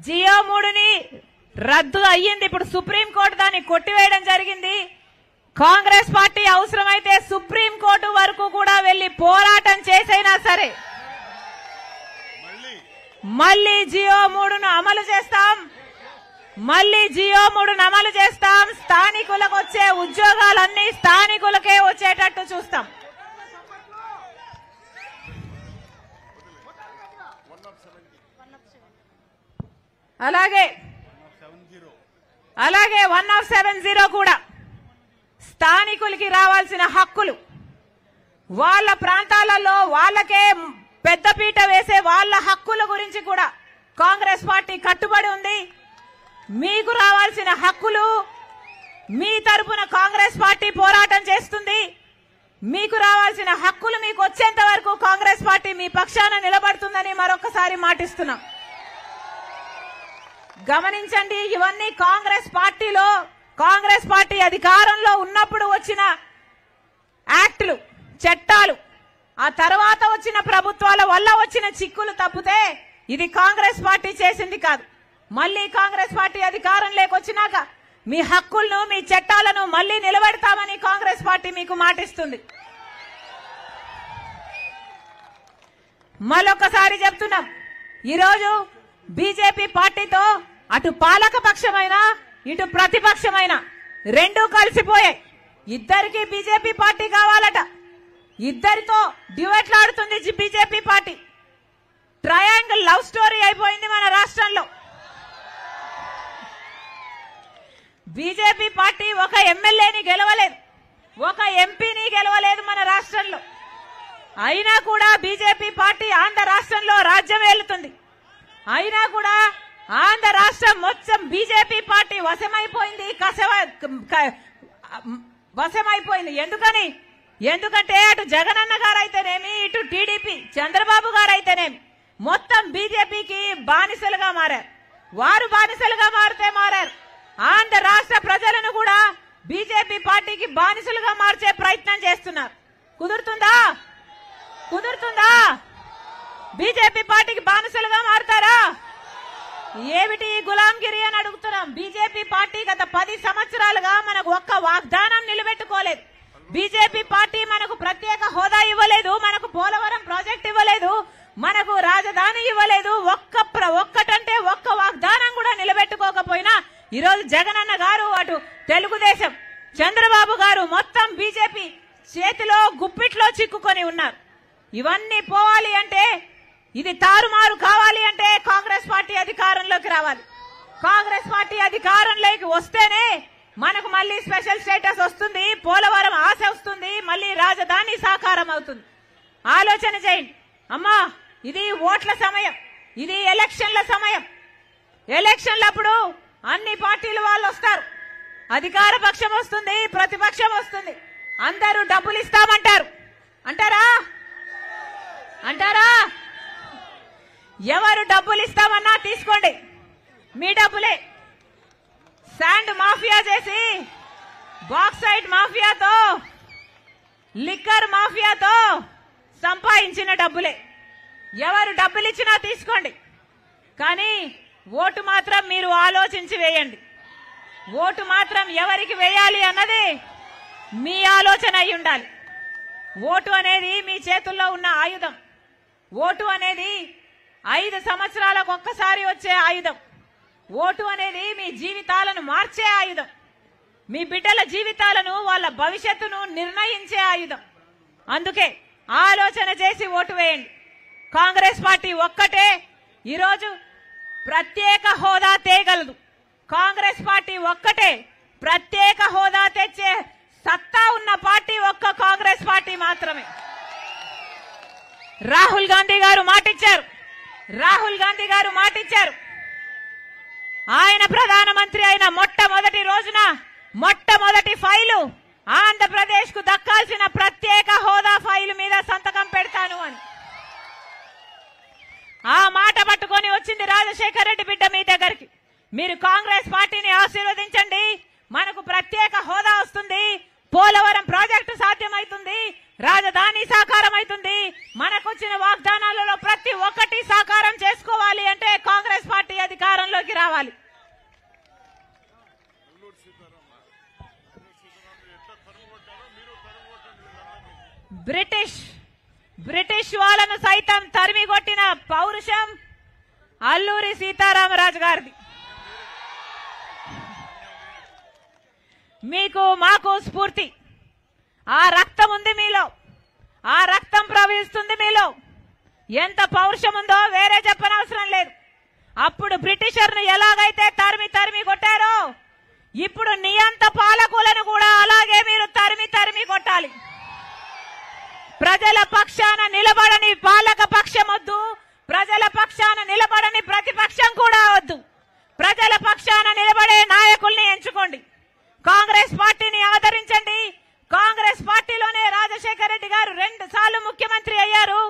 జియో 3ని రద్దు అయ్యింది. ఇప్పుడు సుప్రీంకోర్టు దాన్ని కొట్టివేయడం జరిగింది. కాంగ్రెస్ పార్టీ అవసరమైతే సుప్రీంకోర్టు వరకు కూడా వెళ్లి పోరాటం చేసైనా సరే మళ్ళీ జియో 3ను అమలు చేస్తాం. స్థానికులకు వచ్చే ఉద్యోగాలన్నీ స్థానికులకే వచ్చేటట్టు చూస్తాం. అలాగే 170 కూడా స్థానికులకి రావాల్సిన హక్కులు వాళ్ళ ప్రాంతాలలో వాళ్ళకే పెద్దపీట వేసే వాళ్ళ హక్కుల గురించి కూడా కాంగ్రెస్ పార్టీ కట్టుబడి ఉంది. మీకు రావాల్సిన హక్కులు మీ తరపున కాంగ్రెస్ పార్టీ పోరాటం చేస్తుంది. మీకు రావాల్సిన హక్కులు మీకు వచ్చేంత వరకు కాంగ్రెస్ పార్టీ మీ పక్షాన నిలబడుతుందని మరొకసారి మాటిస్తున్నాం. గమనించండి, ఇవన్నీ కాంగ్రెస్ పార్టీ అధికారంలో ఉన్నప్పుడు వచ్చిన యాక్టులు, చట్టాలు. ఆ తర్వాత వచ్చిన ప్రభుత్వాల వల్ల వచ్చిన చిక్కులు తప్పితే ఇది కాంగ్రెస్ పార్టీ చేసింది కాదు. మళ్ళీ కాంగ్రెస్ పార్టీ అధికారం లేకొచ్చినాక మీ హక్కులను, మీ చట్టాలను మళ్ళీ నిలబెడతామని కాంగ్రెస్ పార్టీ మీకు మాటిస్తుంది. మరొకసారి చెప్తున్నాం, ఈరోజు బీజేపీ పార్టీతో అటు పాలక పక్షమైన ఇటు ప్రతిపక్షమైన రెండూ కలిసిపోయాయి. ఇద్దరికి బీజేపీ పార్టీ కావాలట. ఇద్దరితో డ్యూయెట్లాడుతుంది BJP party. Triangle love story అయిపోయింది మన రాష్ట్రంలో. బీజేపీ పార్టీ ఒక ఎమ్మెల్యేని గెలవలేదు, ఒక ఎంపీని గెలవలేదు మన రాష్ట్రంలో. అయినా కూడా బీజేపీ పార్టీ ఆంధ్ర రాష్ట్రంలో రాజ్యం ఏలుతుంది. అయినా కూడా ఆంధ్ర రాష్ట్రం మొత్తం బీజేపీ పార్టీ వశమైపోయింది. ఎందుకంటే అటు జగనన్న గారు అయితేనేమి, ఇటు టీడీపీ చంద్రబాబు గారు అయితేనేమి మొత్తం బీజేపీకి బానిసలుగా మారారు. వారు బానిసలుగా మారారు. ఆంధ్ర రాష్ట్ర ప్రజలను కూడా బీజేపీ పార్టీకి బానిసలుగా మార్చే ప్రయత్నం చేస్తున్నారు. కుదురుతుందా? బీజేపీ పార్టీకి బానిసలుగా మారుతారా? ఏమిటి గులాంగిరి అని అడుగుతున్నాం. బీజేపీ పార్టీ గత 10 సంవత్సరాలుగా మనకు ఒక్క వాగ్దానం నిలబెట్టుకోలేదు. బీజేపీ పార్టీ మనకు ప్రత్యేక హోదా ఇవ్వలేదు, మనకు పోలవరం ప్రాజెక్ట్ ఇవ్వలేదు, మనకు రాజధాని ఇవ్వలేదు. ఒక్కటంటే ఒక్క వాగ్దానం కూడా నిలబెట్టుకోకపోయినా ఈరోజు జగనన్న గారు, అటు తెలుగుదేశం చంద్రబాబు గారు మొత్తం బీజేపీ చేతిలో గుప్పిట్లో చిక్కుకొని ఉన్నారు. ఇవన్నీ పోవాలి అంటే, ఇది తారుమారు కావాలి అంటే కాంగ్రెస్ పార్టీ అధికారంలోకి రావాలి. కాంగ్రెస్ పార్టీ అధికారంలోకి వస్తేనే మనకు మళ్ళీ స్పెషల్ స్టేటస్ వస్తుంది, పోలవరం ఆశ వస్తుంది, మళ్ళీ రాజధాని సాకారం అవుతుంది. ఆలోచన చేయండి అమ్మా. ఇది ఓట్ల సమయం, ఇది ఎలక్షన్ల సమయం. ఎలక్షన్లప్పుడు అన్ని పార్టీల వాళ్ళు వస్తారు. అధికార పక్షం వస్తుంది, ప్రతిపక్షం వస్తుంది. అందరూ డబ్బులు ఇస్తామంటారు. అంటారా? ఎవరు డబ్బులు ఇస్తామన్నా తీసుకోండి, మీ డబ్బులే. శాండ్ మాఫియా చేసి, బాక్సైట్ మాఫియాతో, లిక్కర్ మాఫియాతో సంపాదించిన డబ్బులే. ఎవరు డబ్బులు ఇచ్చినా తీసుకోండి, కానీ ఓటు మాత్రం మీరు ఆలోచించి వేయండి. ఓటు మాత్రం ఎవరికి వేయాలి అన్నది మీ ఆలోచన అయి ఉండాలి. ఓటు అనేది మీ చేతుల్లో ఉన్న ఆయుధం. ఓటు అనేది 5 సంవత్సరాలకు ఒక్కసారి వచ్చే ఆయుధం. ఓటు అనేది మీ జీవితాలను మార్చే ఆయుధం. మీ బిడ్డల జీవితాలను, వాళ్ళ భవిష్యత్తును నిర్ణయించే ఆయుధం. అందుకే ఆలోచన చేసి ఓటు వేయండి. కాంగ్రెస్ పార్టీ ఒక్కటే ఈరోజు ప్రత్యేక హోదా తేగలదు. కాంగ్రెస్ పార్టీ ఒక్కటే ప్రత్యేక హోదా తెచ్చే సత్తా ఉన్న పార్టీ ఒక్క కాంగ్రెస్ పార్టీ మాత్రమే. రాహుల్ గాంధీ గారు మాటిచ్చారు. ఆయన ప్రధానమంత్రి అయిన మొట్టమొదటి రోజున మొట్టమొదటి ఫైలు ఆంధ్రప్రదేశ్ కు దక్కాల్సిన ప్రత్యేక హోదా ఫైలు మీద సంతకం పెడతాను అని ఆ మాట పట్టుకొని వచ్చింది రాజశేఖర్ రెడ్డి బిడ్డ మీ దగ్గరికి. మీరు కాంగ్రెస్ పార్టీని ఆశీర్వదించండి, మనకు ప్రత్యేక హోదా వస్తుంది, పోలవరం ప్రాజెక్టు సాధ్యమవుతుంది, రాజధాని సాకారం అవుతుంది. మనకొచ్చిన వాగ్దానాలలో ప్రతి ఒక్కటి సాకారం చేసుకోవాలి అంటే కాంగ్రెస్ పార్టీ అధికారంలోకి రావాలి. బ్రిటిష్ వాళ్ళను సైతం తరిమి కొట్టిన పౌరుషం అల్లూరి సీతారామరాజు గారిది. మీకు మాకు స్ఫూర్తి. ఆ రక్తం ఉంది మీలో, ఆ రక్తం ప్రవహిస్తుంది మీలో. ఎంత పౌరుషం ఉందో వేరే చెప్పనవసరం లేదు. అప్పుడు బ్రిటిషర్ను ఎలాగైతే తరిమి కొట్టారో ఇప్పుడు నియంత పాలకులను కూడా అలాగే మీరు తరిమి కొట్టాలి. ప్రజల పక్షాన నిలబడని పాలక పక్షం వద్దు, ప్రజల పక్షాన నిలబడని ప్రతిపక్షం కూడా వద్దు. ప్రజల పక్షాన నిలబడే నాయకుల్ని ఎంచుకోండి. కాంగ్రెస్ పార్టీని ఆదరించండి. కాంగ్రెస్ పార్టీలోనే రాజశేఖర రెడ్డి గారు 2 సార్లు ముఖ్యమంత్రి అయ్యారు.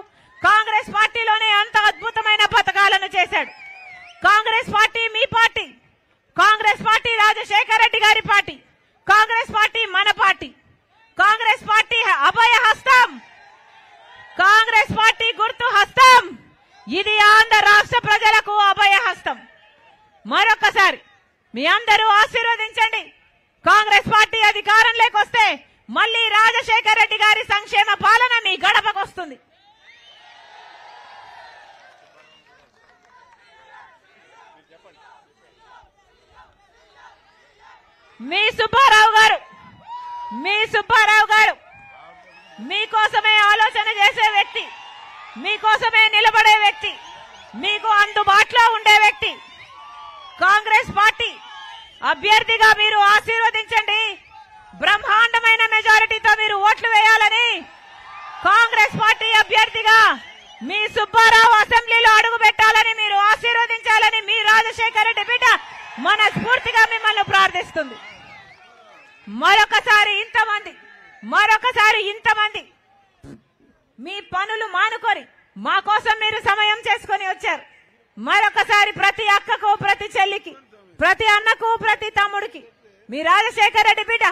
కాంగ్రెస్ పార్టీలోనే అంత అద్భుతమైన పథకాలను చేశాడు. కాంగ్రెస్ పార్టీ మీ పార్టీ. కాంగ్రెస్ పార్టీ రాజశేఖర రెడ్డి గారి పార్టీ. కాంగ్రెస్ పార్టీ మన పార్టీ. కాంగ్రెస్ పార్టీ అభయ హస్తం. కాంగ్రెస్ పార్టీ గుర్తు హస్తం. ఇది ఆంధ్ర రాష్ట్ర ప్రజలకు అభయ హస్తం. మరొకసారి మీ అందరూ ఆశీర్వదించండి. కాంగ్రెస్ పార్టీ అధికారంలోకి వస్తే మళ్ళీ రాజశేఖర రెడ్డి గారి సంక్షేమ పాలన మీ గడపకొస్తుంది. మీ సుబ్బారావు గారు మీకోసమే ఆలోచన చేసే వ్యక్తి, మీకోసమే నిలబడే వ్యక్తి, మీకు అందుబాటులో ఉండే వ్యక్తి. కాంగ్రెస్ పార్టీ అభ్యర్థిగా మీరు ఆశీర్వదించండి. బ్రహ్మాండమైన మెజారిటీతో మీరు ఓట్లు వేయాలని కాంగ్రెస్ పార్టీ అభ్యర్థిగా మీ సుబ్బారావు అసెంబ్లీలో అడుగు పెట్టాలని మీరు ఆశీర్వదించాలని మీ రాజశేఖర రెడ్డి బిడ్డ మనస్ఫూర్తిగా మిమ్మల్ని ప్రార్థిస్తుంది. మరొకసారి ఇంతమంది మీ పనులు మానుకొని మా కోసం మీరు సమయం చేసుకొని వచ్చారు. మరొకసారి ప్రతి అక్కకు, ప్రతి చెల్లికి, ప్రతి అన్నకు, ప్రతి తమ్ముడికి మీ రాజశేఖర రెడ్డి బిడ్డ